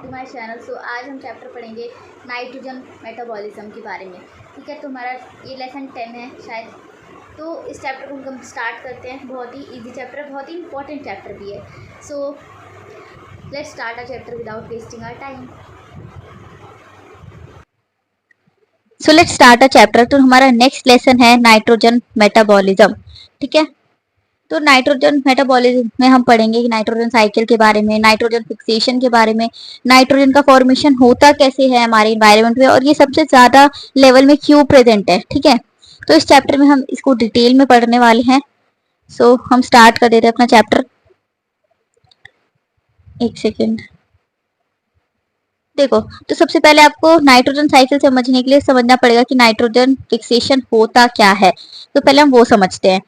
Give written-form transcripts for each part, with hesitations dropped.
To my channel. सो आज हम chapter पढ़ेंगे नाइट्रोजन मेटाबॉलिज्म के बारे में। ठीक है, तो हमारा ये लेसन 10 है शायद। तो इस चैप्टर को हम स्टार्ट करते हैं। बहुत ही इजी चैप्टर है, बहुत ही इंपॉर्टेंट चैप्टर भी है। So let's start a chapter without wasting our time. So let's start a chapter. तो हमारा नेक्स्ट लेसन है नाइट्रोजन मेटाबॉलिज्म। ठीक है, तो नाइट्रोजन मेटाबॉलिज्म में हम पढ़ेंगे कि नाइट्रोजन साइकिल के बारे में, नाइट्रोजन फिक्सेशन के बारे में, नाइट्रोजन का फॉर्मेशन होता कैसे है हमारे इन्वायरमेंट में और ये सबसे ज्यादा लेवल में क्यों प्रेजेंट है। ठीक है, तो इस चैप्टर में हम इसको डिटेल में पढ़ने वाले हैं। सो हम स्टार्ट कर देते हैं अपना चैप्टर। एक सेकेंड, देखो, तो सबसे पहले आपको नाइट्रोजन साइकिल समझने के लिए समझना पड़ेगा कि नाइट्रोजन फिक्सेशन होता क्या है। तो पहले हम वो समझते हैं।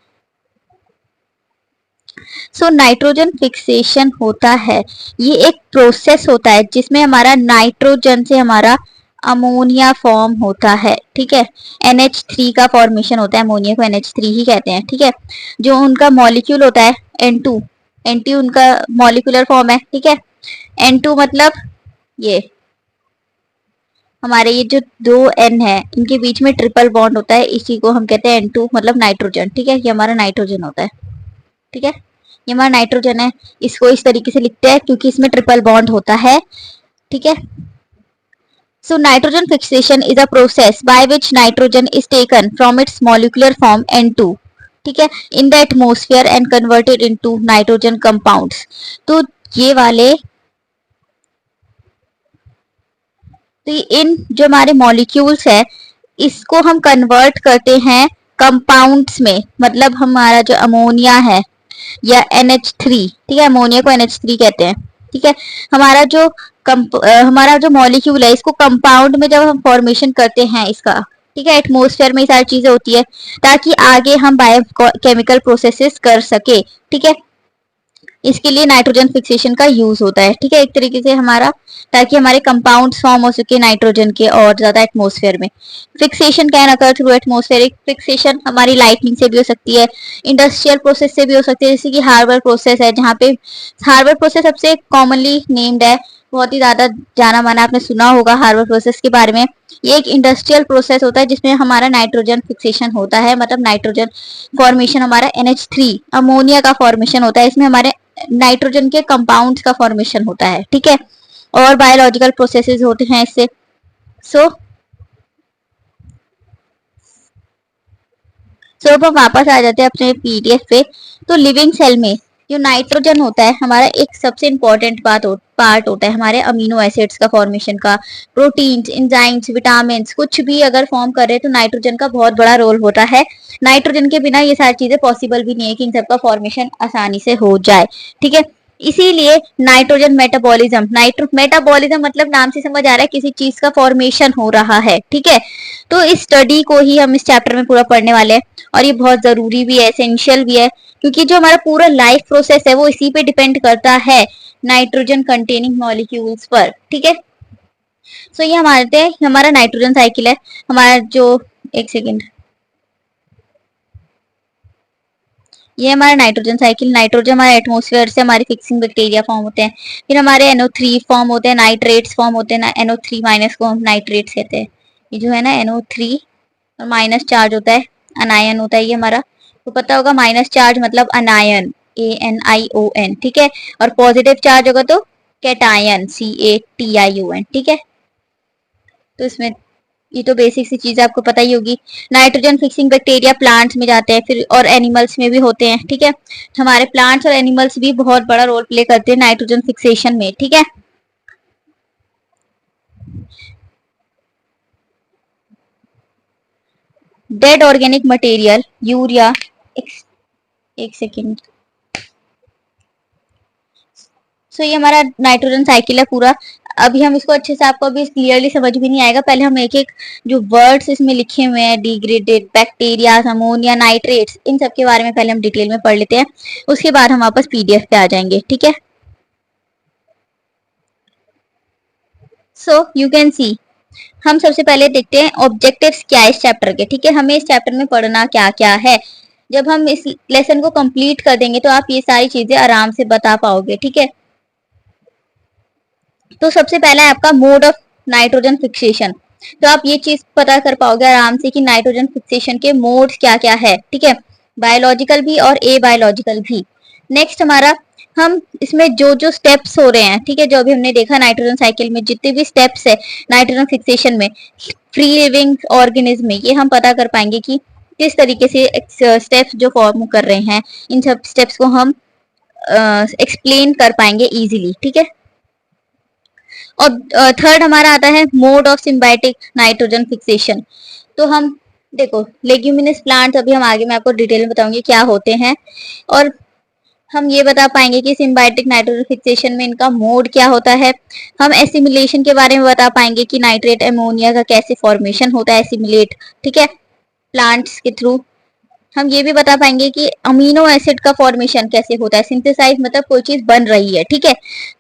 सो नाइट्रोजन फिक्सेशन होता है, ये एक प्रोसेस होता है जिसमें हमारा नाइट्रोजन से हमारा अमोनिया फॉर्म होता है। ठीक है, NH3 का फॉर्मेशन होता है, अमोनिया को NH3 ही कहते हैं। ठीक है, जो उनका मॉलिक्यूल होता है N2, N2 उनका मॉलिक्यूलर फॉर्म है। ठीक है, N2 मतलब ये हमारे ये जो दो N है इनके बीच में ट्रिपल बॉन्ड होता है, इसी को हम कहते हैं N2 मतलब नाइट्रोजन। ठीक है, ये हमारा नाइट्रोजन होता है। ठीक है, ये हमारा नाइट्रोजन है, इसको इस तरीके से लिखते हैं क्योंकि इसमें ट्रिपल बॉन्ड होता है। ठीक है, so nitrogen fixation is a process by which nitrogen is taken from its molecular form N2, ठीक है, in the atmosphere and converted into nitrogen compounds. तो ये वाले, तो इन जो हमारे मॉलिक्यूल्स है इसको हम कन्वर्ट करते हैं कंपाउंड्स में, मतलब हमारा जो अमोनिया है या NH3, ठीक है, अमोनिया को NH3 कहते हैं। ठीक है, हमारा जो हमारा जो मॉलिक्यूल है इसको कंपाउंड में जब हम फॉर्मेशन करते हैं इसका, ठीक है, एटमोस्फेयर में ये सारी चीजें होती है ताकि आगे हम बायोकेमिकल प्रोसेसेस कर सके। ठीक है, इसके लिए नाइट्रोजन फिक्सेशन का यूज होता है। ठीक है, एक तरीके से हमारा, ताकि हमारे कंपाउंड फॉर्म हो सके नाइट्रोजन के और ज्यादा एटमोस्फेयर में। Fixation can occur through atmospheric fixation, हमारी लाइटनिंग से भी हो सकती है, इंडस्ट्रियल प्रोसेस से भी हो सकती है, जैसे कि हार्बर प्रोसेस है, जहाँ पे हार्बर प्रोसेस सबसे कॉमनली नेम्ड है, बहुत ही ज्यादा जाना माना, आपने सुना होगा हार्बर प्रोसेस के बारे में। ये एक इंडस्ट्रियल प्रोसेस होता है जिसमें हमारा नाइट्रोजन फिक्सेशन होता है, मतलब नाइट्रोजन फॉर्मेशन हमारा NH3 अमोनिया का फॉर्मेशन होता है, इसमें हमारे नाइट्रोजन के कंपाउंड्स का फॉर्मेशन होता है। ठीक है, और बायोलॉजिकल प्रोसेसेस होते हैं इससे। सो अब हम वापस आ जाते हैं अपने PDF पे। तो लिविंग सेल में जो नाइट्रोजन होता है हमारा एक सबसे इंपॉर्टेंट पार्ट होता है हमारे अमीनो एसिड्स का फॉर्मेशन का, प्रोटीन्स, एंजाइम्स, विटामिन, कुछ भी अगर फॉर्म कर रहे हैं तो नाइट्रोजन का बहुत बड़ा रोल होता है। नाइट्रोजन के बिना ये सारी चीजें पॉसिबल भी नहीं है कि इन सबका फॉर्मेशन आसानी से हो जाए। ठीक है, इसीलिए नाइट्रोजन मेटाबॉलिज्म मतलब नाम से समझ आ रहा है किसी चीज का फॉर्मेशन हो रहा है। ठीक है, तो इस स्टडी को ही हम इस चैप्टर में पूरा पढ़ने वाले हैं और ये बहुत जरूरी भी है, एसेंशियल भी है, क्योंकि जो हमारा पूरा लाइफ प्रोसेस है वो इसी पे डिपेंड करता है, नाइट्रोजन कंटेनिंग मॉलिक्यूल्स पर। ठीक है, सो ये हमारा नाइट्रोजन साइकिल है। हमारा जो, एक सेकेंड, ये हमारा नाइट्रोजन साइकिल, नाइट्रोजन हमारे एटमोस्फेयर से हमारे फिक्सिंग बैक्टीरिया फॉर्म होते हैं, फिर हमारे NO3 फॉर्म होते हैं, नाइट्रेट्स फॉर्म होते हैं, NO3 माइनस को हम नाइट्रेट्स कहते हैं। ये जो है ना NO3 और माइनस चार्ज होता है, अनायन होता है ये हमारा, तो पता होगा माइनस चार्ज मतलब अनायन, ANION। ठीक है, और पॉजिटिव चार्ज होगा तो कैटायन, CATION। ठीक है, तो इसमें ये तो बेसिक सी चीज आपको पता ही होगी। नाइट्रोजन फिक्सिंग बैक्टीरिया प्लांट्स में जाते हैं, फिर और एनिमल्स में भी होते हैं। ठीक है, हमारे प्लांट्स और एनिमल्स भी बहुत बड़ा रोल प्ले करते हैं नाइट्रोजन फिक्सेशन में। ठीक है, डेड ऑर्गेनिक मटेरियल यूरिया, एक सेकेंड, सो ये हमारा नाइट्रोजन साइकिल है पूरा। अभी हम इसको अच्छे से, आपको अभी क्लियरली समझ भी नहीं आएगा, पहले हम एक एक जो वर्ड्स इसमें लिखे हुए हैं, डिग्रेडेड बैक्टीरिया, अमोनिया, नाइट्रेट्स, इन सब के बारे में पहले हम डिटेल में पढ़ लेते हैं, उसके बाद हम वापस PDF पे आ जाएंगे। ठीक है, सो यू कैन सी, हम सबसे पहले देखते हैं ऑब्जेक्टिव्स क्या है इस चैप्टर के। ठीक है, हमें इस चैप्टर में पढ़ना क्या क्या है, जब हम इस लेसन को कंप्लीट कर देंगे तो आप ये सारी चीजें आराम से बता पाओगे। ठीक है, तो सबसे पहला है आपका मोड ऑफ नाइट्रोजन फिक्सेशन। तो आप ये चीज पता कर पाओगे आराम से कि नाइट्रोजन फिक्सेशन के मोड्स क्या क्या है, ठीक है, बायोलॉजिकल भी और ए बायोलॉजिकल भी। नेक्स्ट हमारा, हम इसमें जो जो स्टेप्स हो रहे हैं, ठीक है, जो अभी हमने देखा नाइट्रोजन साइकिल में जितने भी स्टेप्स है नाइट्रोजन फिक्सेशन में फ्री लिविंग ऑर्गेनिज्म में, ये हम पता कर पाएंगे कि किस तरीके से स्टेप्स जो फॉर्म कर रहे हैं, इन सब स्टेप्स को हम एक्सप्लेन कर पाएंगे इजीली, ठीक है। और थर्ड हमारा आता है mode of symbiotic nitrogen fixation. तो हम देखो लेग्यूमिनस प्लांट्स, अभी हम आगे मैं आपको डिटेल में बताऊंगी क्या होते हैं, और हम ये बता पाएंगे कि सिम्बायोटिक नाइट्रोजन फिक्सेशन में इनका मोड क्या होता है। हम एसिमिलेशन के बारे में बता पाएंगे कि नाइट्रेट अमोनिया का कैसे फॉर्मेशन होता है, एसिमिलेट, ठीक है, प्लांट्स के थ्रू। हम ये भी बता पाएंगे कि अमीनो एसिड का फॉर्मेशन कैसे होता है, सिंथेसाइज मतलब कोई चीज बन रही है, ठीक है,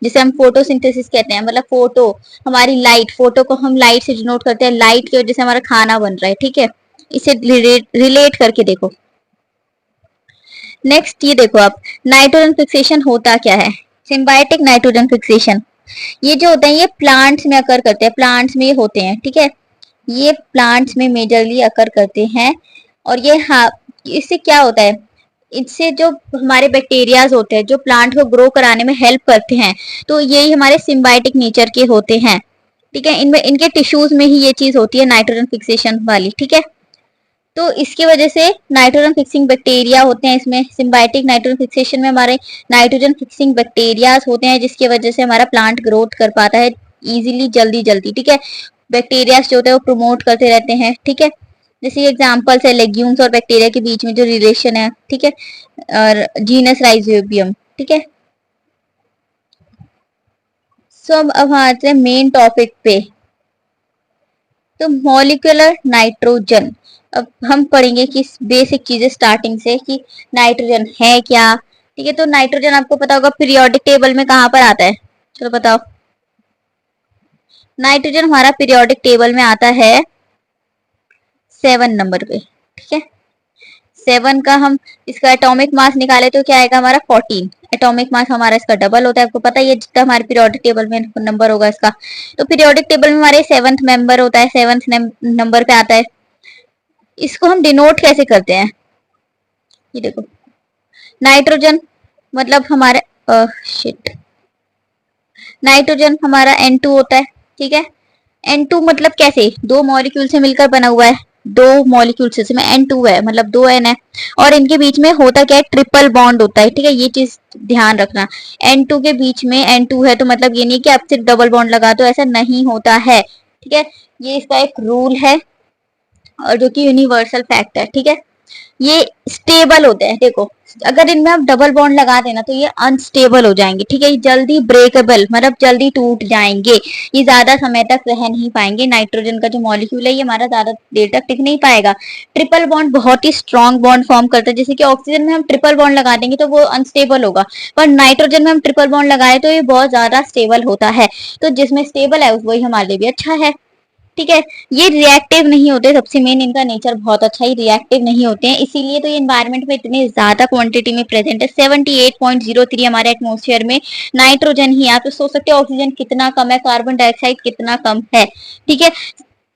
जिसे हम फोटोसिंथेसिस कहते हैं, मतलब फोटो, हमारी लाइट, फोटो को हम लाइट से डिनोट करते हैं, लाइट की वजह से हमारा खाना बन रहा है, ठीक है, इसे रिलेट करके देखो। नेक्स्ट ये देखो आप, नाइट्रोजन फिक्सेशन होता क्या है, सिम्बायोटिक नाइट्रोजन फिक्सेशन, ये जो होता है ये प्लांट्स में अकर करते हैं, प्लांट्स में होते हैं, ठीक है, ये प्लांट्स में मेजरली अकर करते हैं। और ये हाँ, इससे क्या होता है, इससे जो हमारे बैक्टीरियाज होते हैं जो प्लांट को ग्रो कराने में हेल्प करते हैं, तो यही हमारे सिम्बायोटिक नेचर के होते हैं, ठीक है, इनमें इनके टिश्यूज में ही ये चीज होती है नाइट्रोजन फिक्सेशन वाली, ठीक है। तो इसकी वजह से नाइट्रोजन फिक्सिंग बैक्टीरिया होते हैं इसमें, सिम्बायोटिक नाइट्रोजन फिक्सेशन में हमारे नाइट्रोजन फिक्सिंग बैक्टीरियाज होते हैं, जिसकी वजह से हमारा प्लांट ग्रोथ कर पाता है इजीली, जल्दी जल्दी, ठीक है। बैक्टीरिया जो होते हैं वो प्रमोट करते रहते हैं, ठीक है, जैसे एग्जांपल्स है लेग्यूम्स और बैक्टीरिया के बीच में जो रिलेशन है, ठीक है, और जीनस राइजोबियम, ठीक है। सो अब आते हैं मेन टॉपिक पे, तो मॉलिक्यूलर नाइट्रोजन। अब हम पढ़ेंगे कि बेसिक चीजें स्टार्टिंग से कि नाइट्रोजन है क्या, ठीक है। तो नाइट्रोजन आपको पता होगा पीरियोडिक टेबल में कहाँ पर आता है, चलो बताओ। नाइट्रोजन हमारा पीरियोडिक टेबल में आता है 7 नंबर पे, ठीक है। 7 का हम इसका एटॉमिक मास निकाले तो क्या आएगा हमारा 14, एटॉमिक मास हमारा इसका डबल होता है, आपको पता है, जितना हमारे पीरियोडिक टेबल में नंबर होगा इसका, तो पीरियोडिक टेबल में हमारे 7th मेंबर होता है, 7th नंबर पे आता है। इसको हम डिनोट कैसे करते हैं, ये देखो, नाइट्रोजन मतलब हमारे शिट, नाइट्रोजन हमारा N2 होता है, ठीक है। N2 मतलब कैसे, दो मॉलिक्यूल से मिलकर बना हुआ है, दो मॉलिक्यूल से इसमें N2 है, मतलब दो N है, और इनके बीच में होता क्या है, ट्रिपल बॉन्ड होता है, ठीक है, ये चीज ध्यान रखना। N2 के बीच में N2 है तो मतलब ये नहीं कि आप सिर्फ डबल बॉन्ड लगा दो, ऐसा नहीं होता है, ठीक है, ये इसका एक रूल है और जो कि यूनिवर्सल फैक्ट है, ठीक है। ये स्टेबल होते हैं, देखो अगर इनमें आप डबल बॉन्ड लगा देना तो ये अनस्टेबल हो जाएंगे, ठीक है, ये जल्दी ब्रेकेबल मतलब जल्दी टूट जाएंगे, ये ज्यादा समय तक रह नहीं पाएंगे। नाइट्रोजन का जो मॉलिक्यूल है ये हमारा ज्यादा देर तक टिक नहीं पाएगा। ट्रिपल बॉन्ड बहुत ही स्ट्रॉन्ग बॉन्ड फॉर्म करता है, जैसे कि ऑक्सीजन में हम ट्रिपल बॉन्ड लगा देंगे तो वो अनस्टेबल होगा, पर नाइट्रोजन में हम ट्रिपल बॉन्ड लगाए तो ये बहुत ज्यादा स्टेबल होता है, तो जिसमें स्टेबल है वही हमारे लिए भी अच्छा है, ठीक है। ये रिएक्टिव नहीं होते, सबसे मेन इनका नेचर बहुत अच्छा ही, रिएक्टिव नहीं होते हैं, इसीलिए तो ये एनवायरनमेंट में इतने ज्यादा क्वांटिटी में प्रेजेंट है। 78.03 हमारे एटमॉस्फेयर में नाइट्रोजन ही है, आप तो सोच सकते हो ऑक्सीजन कितना कम है, कार्बन डाइऑक्साइड कितना कम है, ठीक है।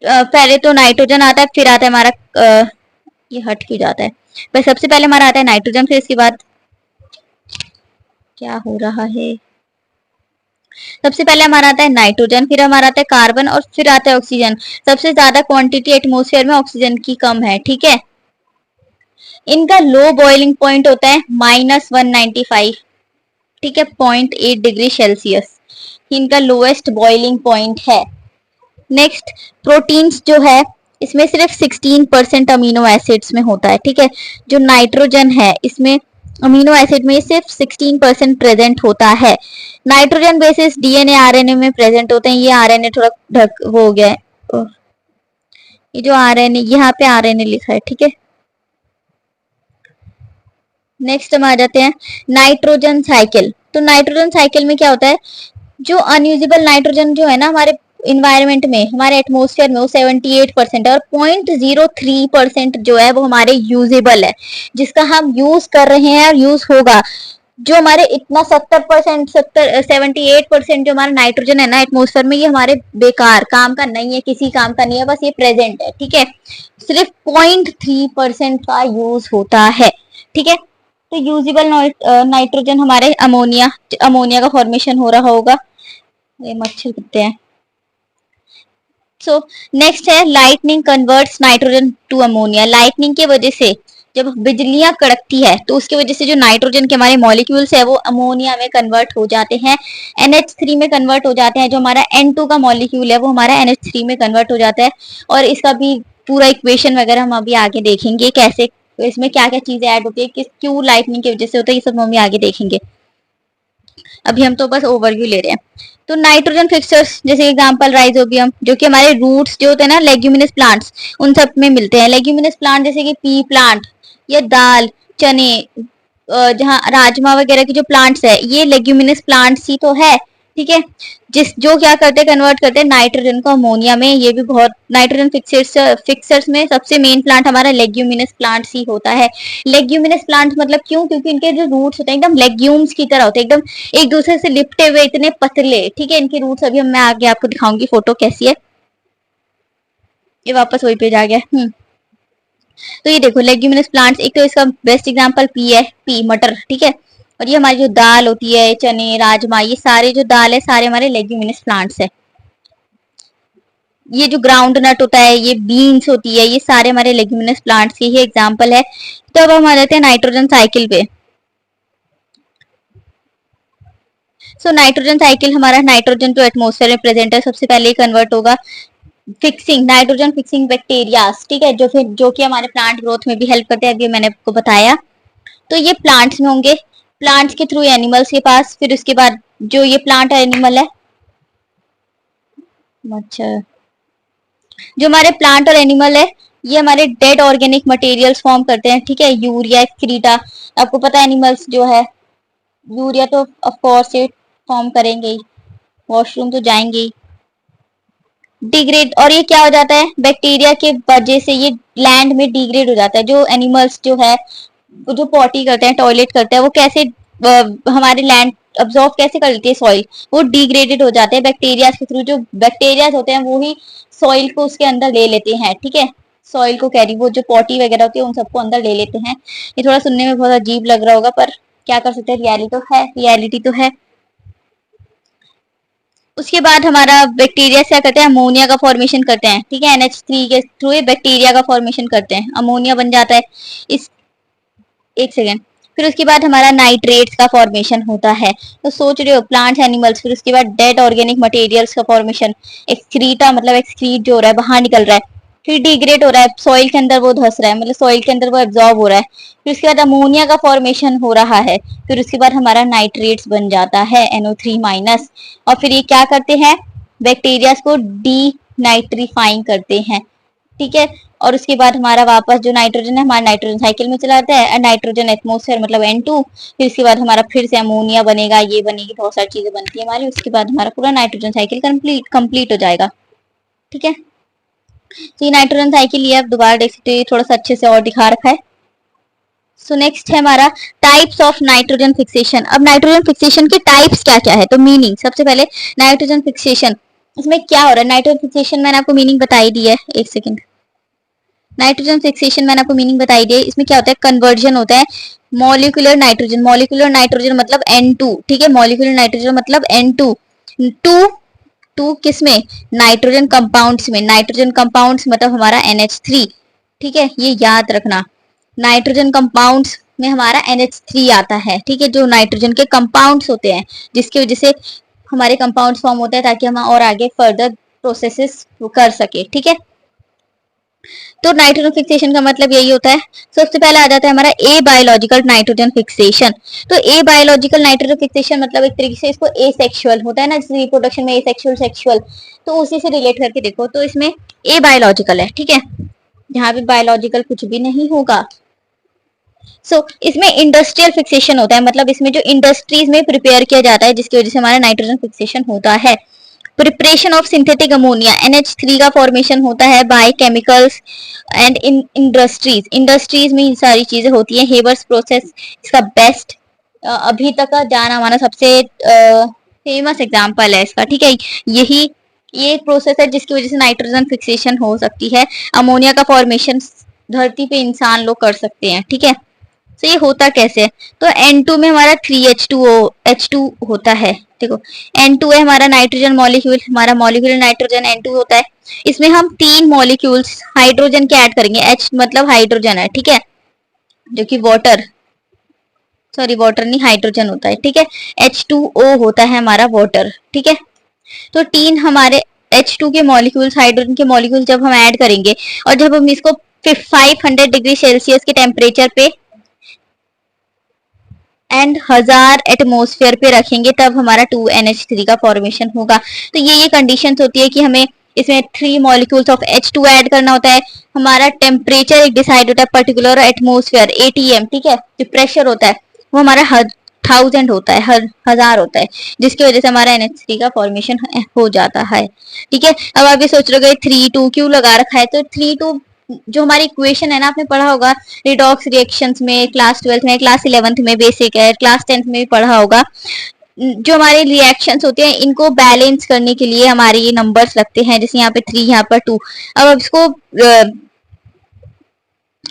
पहले तो नाइट्रोजन आता है, फिर आता है हमारा ये हट के जाता है, पर सबसे पहले हमारा आता है नाइट्रोजन, फिर इसके बाद क्या हो रहा है, सबसे पहले हमारा आता है नाइट्रोजन, फिर हमारा आता है कार्बन और फिर आता है ऑक्सीजन। सबसे ज्यादा क्वांटिटी एटमॉस्फेयर में ऑक्सीजन की कम है, ठीक है। इनका लो बॉइलिंग पॉइंट होता है -195, ठीक है, 0.8 डिग्री सेल्सियस इनका लोएस्ट बॉइलिंग पॉइंट है। नेक्स्ट प्रोटीन्स जो है इसमें सिर्फ 16% अमीनो एसिड्स में होता है, ठीक है। जो नाइट्रोजन है इसमें अमीनो एसिड में सिर्फ 16% प्रेजेंट होता है। नाइट्रोजन बेसिस डीएनए आरएनए में प्रेजेंट होते हैं, ये आरएनए थोड़ा ढक वो हो गया है, ये जो आरएनए यहाँ पे आरएनए लिखा है, ठीक है। नेक्स्ट हम आ जाते हैं नाइट्रोजन साइकिल। तो नाइट्रोजन साइकिल में क्या होता है, जो अनयूजेबल नाइट्रोजन जो है ना हमारे इन्वायरमेंट में, हमारे एटमॉस्फेयर में, वो 78% है, और 0.03% जो है वो हमारे यूजेबल है, जिसका हम यूज कर रहे हैं और यूज होगा। जो हमारे इतना 70%, 78% जो हमारा नाइट्रोजन है ना एटमोस्फेयर में, ये हमारे बेकार काम का नहीं है, किसी काम का नहीं है, बस ये प्रेजेंट है, ठीक है। सिर्फ 0.3% का यूज होता है, ठीक है। तो यूजेबल नाइट्रोजन हमारे अमोनिया, अमोनिया का फॉर्मेशन हो रहा होगा। ये मच्छर कितने हैं। सो नेक्स्ट है lightning converts nitrogen to ammonia. Lightning की वजह से जब बिजलियां कड़कती है तो उसकी वजह से जो नाइट्रोजन के हमारे मॉलिक्यूल्स है वो अमोनिया में कन्वर्ट हो जाते हैं, NH3 में कन्वर्ट हो जाते हैं। जो हमारा N2 का मॉलिक्यूल है वो हमारा NH3 में कन्वर्ट हो जाता है। और इसका भी पूरा इक्वेशन वगैरह हम अभी आगे देखेंगे, कैसे इसमें क्या क्या चीजें ऐड होती है, किस क्यों लाइटनिंग की वजह से होता है, ये सब हम अभी आगे देखेंगे। अभी हम तो बस ओवरव्यू ले रहे हैं। तो नाइट्रोजन फिक्सर्स जैसे एग्जांपल राइजोबियम, जो कि हमारे रूट्स जो होते हैं ना लेग्यूमिनस प्लांट्स, उन सब में मिलते हैं। लेग्यूमिनस प्लांट जैसे कि पी प्लांट या दाल चने, जहाँ राजमा वगैरह के जो प्लांट्स है ये लेग्यूमिनस प्लांट्स ही तो है, ठीक है। जो क्या करते हैं, कन्वर्ट करते हैं नाइट्रोजन को अमोनिया में। ये भी बहुत नाइट्रोजन फिक्सर्स में सबसे मेन प्लांट हमारा लेग्यूमिनस प्लांट्स ही होता है। लेग्यूमिनस प्लांट्स मतलब क्यों, क्योंकि इनके जो रूट्स होते हैं एकदम लेग्यूम्स की तरह होते हैं, एकदम एक दूसरे से लिपटे हुए, इतने पतले, ठीक है। इनके रूट्स अभी मैं आगे आपको दिखाऊंगी फोटो कैसी है। ये वापस वही पेज आ गया। तो ये देखो लेग्यूमिनस प्लांट्स, एक तो इसका बेस्ट एग्जांपल पी है, पी मटर, ठीक है। और ये हमारी जो दाल होती है, चने राजमा, ये सारे जो दाल है सारे हमारे लेग्यूमिनस प्लांट्स है। ये जो ग्राउंड नट होता है, ये बीन्स होती है, ये सारे हमारे लेग्यूमिनस प्लांट्स के ही एग्जांपल है। तो अब हम आ जाते हैं नाइट्रोजन साइकिल पे। सो नाइट्रोजन साइकिल हमारा, नाइट्रोजन जो एटमोस्फेयर में प्रेजेंट है सबसे पहले कन्वर्ट होगा फिक्सिंग, नाइट्रोजन फिक्सिंग बैक्टीरियाज, ठीक है, जो कि हमारे प्लांट ग्रोथ में भी हेल्प करते हैं, अभी मैंने आपको बताया। तो ये प्लांट्स में होंगे, प्लांट्स के थ्रू एनिमल्स के पास, फिर उसके बाद जो ये प्लांट एनिमल है, अच्छा, जो हमारे प्लांट और एनिमल है ये हमारे डेड ऑर्गेनिक मटेरियल्स फॉर्म करते हैं, ठीक है। यूरिया, एक्सक्रीटा, आपको पता है एनिमल्स जो है यूरिया तो ऑफ कोर्स ये फॉर्म करेंगे ही, वॉशरूम तो जाएंगे ही। डिग्रेड, और ये क्या हो जाता है, बैक्टीरिया के वजह से ये लैंड में डिग्रेड हो जाता है। जो एनिमल्स जो है वो जो पॉटी करते हैं, टॉयलेट करते हैं, वो कैसे हमारे लैंड अब्सॉर्ब कैसे कर लेती है सॉइल, वो डिग्रेडेड हो जाते हैं बैक्टीरिया के थ्रू। जो बैक्टीरिया होते हैं वो ही सॉइल को उसके अंदर ले लेते हैं, ठीक है। सॉइल को कैरी, वो जो पॉटी वगैरह होती है उन सबको अंदर ले लेते हैं। ये थोड़ा सुनने में बहुत अजीब लग रहा होगा पर क्या कर सकते हैं, रियलिटी तो है। उसके बाद हमारा बैक्टीरिया से क्या करते हैं, अमोनिया का फॉर्मेशन करते हैं, ठीक है। NH3 के थ्रू बैक्टीरिया का फॉर्मेशन करते हैं, अमोनिया बन जाता है। इस एक सेकेंड, फिर उसके बाद हमारा नाइट्रेट्स का फॉर्मेशन होता है। तो सोच रहे हो प्लांट्स एनिमल्स, फिर उसके बाद डेड ऑर्गेनिक मटेरियल्स का फॉर्मेशन, एक्सक्रीटा मतलब एक्सक्रीट जो हो रहा है बाहर निकल रहा है, फिर डिग्रेड हो रहा है, सॉइल के अंदर वो धस रहा है, मतलब सॉइल के अंदर वो एब्जॉर्ब हो रहा है, फिर उसके बाद अमोनिया का फॉर्मेशन हो रहा है, फिर उसके बाद हमारा नाइट्रेट्स बन जाता है NO3-। और फिर ये क्या करते हैं, बैक्टीरिया को डी नाइट्रीफाइंग करते हैं, ठीक है। और उसके बाद हमारा वापस जो नाइट्रोजन है हमारा नाइट्रोजन साइकिल में चला जाता है, नाइट्रोजन एटमोस्फेयर मतलब N2, फिर उसके बाद हमारा फिर से अमोनिया बनेगा, ये बनेगी, बहुत सारी चीजें बनती है हमारी। उसके बाद हमारा पूरा नाइट्रोजन साइकिल कंप्लीट हो जाएगा, ठीक है। तो ये नाइट्रोजन साइकिल ये आप दोबारा देख सकते हो, थोड़ा सा अच्छे से और दिखा रखा है। सो नेक्स्ट है हमारा टाइप्स ऑफ नाइट्रोजन फिक्सेशन। अब नाइट्रोजन फिक्सेशन के टाइप्स क्या क्या है, तो मीनिंग सबसे पहले नाइट्रोजन फिक्सेशन, इसमें क्या हो रहा है, नाइट्रोजन फिक्सेशन मैंने आपको मीनिंग बताई दी है, एक सेकेंड। नाइट्रोजन फिक्सेशन मैंने आपको मीनिंग बताई दी है। इसमें क्या होता है, कन्वर्जन होता है मॉलिक्यूलर नाइट्रोजन, मॉलिक्यूलर नाइट्रोजन मतलब N2, ठीक है। मॉलिक्यूलर नाइट्रोजन मतलब N2, टू टू किस में, नाइट्रोजन कंपाउंड्स में, नाइट्रोजन कंपाउंड्स मतलब हमारा NH3, ठीक है, ये याद रखना। नाइट्रोजन कंपाउंड्स में हमारा NH3 आता है, ठीक है, जो नाइट्रोजन के कंपाउंड्स होते हैं जिसकी वजह से हमारे कंपाउंड्स फॉर्म होते हैं ताकि हम और आगे फर्दर प्रोसेसेस कर सके, ठीक है। तो नाइट्रोजन फिक्सेशन का मतलब यही होता है। सबसे पहले आ जाता है हमारा ए बायोलॉजिकल नाइट्रोजन फिक्सेशन। तो ए बायोलॉजिकल नाइट्रोजन फिक्सेशन मतलब एक तरीके से इसको ए सेक्सुअल होता है ना, जैसे रिप्रोडक्शन में ए सेक्सुअल सेक्सुअल, तो उसी से रिलेट करके देखो। तो इसमें ए बायोलॉजिकल है, ठीक है, यहाँ पे बायोलॉजिकल कुछ भी नहीं होगा। इसमें इंडस्ट्रियल फिक्सेशन होता है, मतलब इसमें जो इंडस्ट्रीज में प्रिपेयर किया जाता है जिसकी वजह से हमारा नाइट्रोजन फिक्सेशन होता है। Preparation of synthetic ammonia, NH3 का फॉर्मेशन होता है by chemicals and in industries में ये सारी चीजें होती हैं। हेबर्स प्रोसेस इसका बेस्ट अभी तक का जाना माना सबसे फेमस एग्जाम्पल है इसका, ठीक है। यही ये एक प्रोसेस है जिसकी वजह से नाइट्रोजन फिक्सेशन हो सकती है। अमोनिया का फॉर्मेशन धरती पे इंसान लोग कर सकते हैं, ठीक है। तो ये होता कैसे है? तो N2 में हमारा 3H2 होता है। देखो N2 है हमारा नाइट्रोजन मॉलिक्यूल, हमारा मॉलिक्यूलर नाइट्रोजन N2 होता है। इसमें हम 3 मॉलिक्यूल्स हाइड्रोजन के ऐड करेंगे। H मतलब हाइड्रोजन है, ठीक है, जो कि वाटर, सॉरी वाटर नहीं हाइड्रोजन होता है, ठीक है। H2O होता है हमारा वाटर, ठीक है। तो 3 हमारे H2 के मॉलिक्यूल्स, हाइड्रोजन के मॉलिक्यूल्स जब हम ऐड करेंगे और जब हम इसको 500 डिग्री सेल्सियस के टेम्परेचर पे एंड 1000 एटमोस्फेयर पे रखेंगे, तब हमारा 2NH3 का फॉर्मेशन होगा। तो ये कंडीशंस होती है कि हमें इसमें 3 मॉलिक्यूल्स ऑफ H2 ऐड करना होता है। हमारा टेम्परेचर एक डिसाइड होता है, पर्टिकुलर एटमोस्फेयर ATM, ठीक है। जो प्रेशर होता है वो हमारा 1000 होता है, 1000 होता है, जिसकी वजह से हमारा NH3 का फॉर्मेशन हो जाता है, ठीक है। अब आप ये सोच रहे हो 3-2 क्यों लगा रखा है? तो 3-2 जो हमारी इक्वेशन है ना, आपने पढ़ा होगा रिडॉक्स रिएक्शंस में, क्लास 12th में, क्लास 11th में बेसिक है, क्लास 10th में भी पढ़ा होगा। जो हमारे रिएक्शंस होते हैं इनको बैलेंस करने के लिए हमारे ये नंबर्स लगते हैं, जैसे यहाँ पे 3, यहाँ पर 2। अब इसको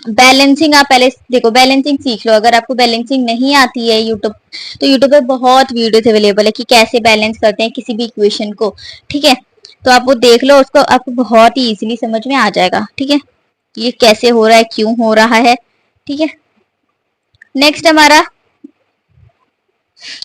बैलेंसिंग आप पहले देखो, बैलेंसिंग सीख लो। अगर आपको बैलेंसिंग नहीं आती है यूट्यूब, तो यूट्यूब पे बहुत वीडियोस अवेलेबल है कि कैसे बैलेंस करते हैं किसी भी इक्वेशन को, ठीक है। तो आप वो देख लो, उसको आपको बहुत ही इजीली समझ में आ जाएगा, ठीक है, ये कैसे हो रहा है, क्यों हो रहा है, ठीक है। नेक्स्ट हमारा,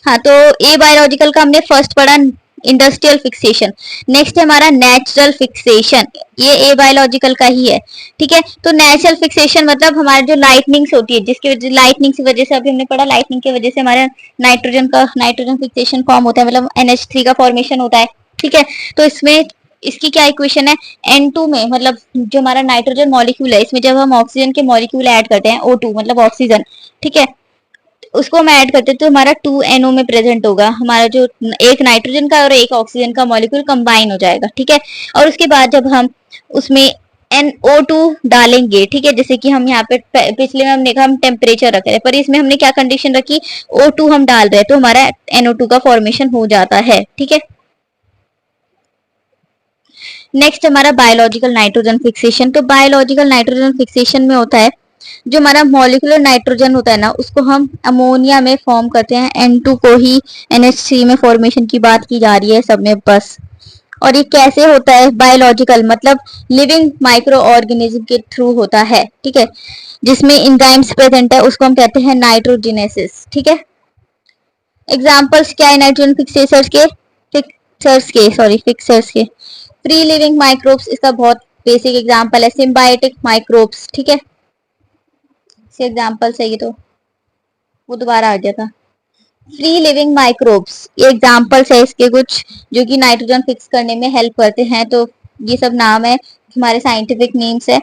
हाँ, तो ए बायोलॉजिकल का हमने फर्स्ट पढ़ा इंडस्ट्रियल फिक्सेशन। नेक्स्ट है हमारा नेचुरल फिक्सेशन, ये ए बायोलॉजिकल का ही है, ठीक है। तो नेचुरल फिक्सेशन मतलब हमारे जो लाइटनिंग्स होती है, जिसकी वजह लाइटनिंग की वजह से, अभी हमने पढ़ा लाइटनिंग की वजह से हमारा नाइट्रोजन फिक्सेशन फॉर्म होता है, मतलब NH3 का फॉर्मेशन होता है, ठीक है। तो इसमें इसकी क्या इक्वेशन है? N2 में मतलब जो हमारा नाइट्रोजन मॉलिक्यूल है, इसमें जब हम ऑक्सीजन के मॉलिक्यूल ऐड करते हैं, O2 मतलब ऑक्सीजन, ठीक है, उसको हम ऐड करते हैं तो हमारा 2NO में प्रेजेंट होगा, हमारा जो एक नाइट्रोजन का और एक ऑक्सीजन का मॉलिक्यूल कंबाइन हो जाएगा, ठीक है। और उसके बाद जब हम उसमें NO2 डालेंगे, ठीक है, जैसे कि हम यहाँ पे पिछले में हमने कहा हम टेम्परेचर रख रहे हैं, पर इसमें हमने क्या कंडीशन रखी, O2 हम डाल रहे हैं, तो हमारा NO2 का फॉर्मेशन हो जाता है, ठीक है। नेक्स्ट हमारा बायोलॉजिकल नाइट्रोजन फिक्सेशन। तो बायोलॉजिकल नाइट्रोजन फिक्सेशन में होता है, जो हमारा मॉलिक्यूलर नाइट्रोजन होता है ना, उसको हम अमोनिया में फॉर्म करते हैं। N2 को ही NH3 में फॉर्मेशन की बात की जा रही है सब में बस। और ये कैसे होता है? बायोलॉजिकल मतलब लिविंग माइक्रो ऑर्गेनिज्म के थ्रू होता है, ठीक है, जिसमें एंजाइम्स प्रेजेंट है, उसको हम कहते हैं नाइट्रोजेनेसिस, ठीक है। एग्जाम्पल्स क्या है नाइट्रोजन फिक्सर्स के फ्री लिविंग माइक्रोब्स, इसका बहुत बेसिक एग्जांपल है सिम्बायोटिक माइक्रोब्स, ठीक है। से एग्जांपल है ये, तो वो दोबारा आ गया था। फ्री लिविंग माइक्रोब्स ये एग्जांपल्स है इसके कुछ, जो कि नाइट्रोजन फिक्स करने में हेल्प करते हैं। तो ये सब नाम है, हमारे साइंटिफिक नेम्स है,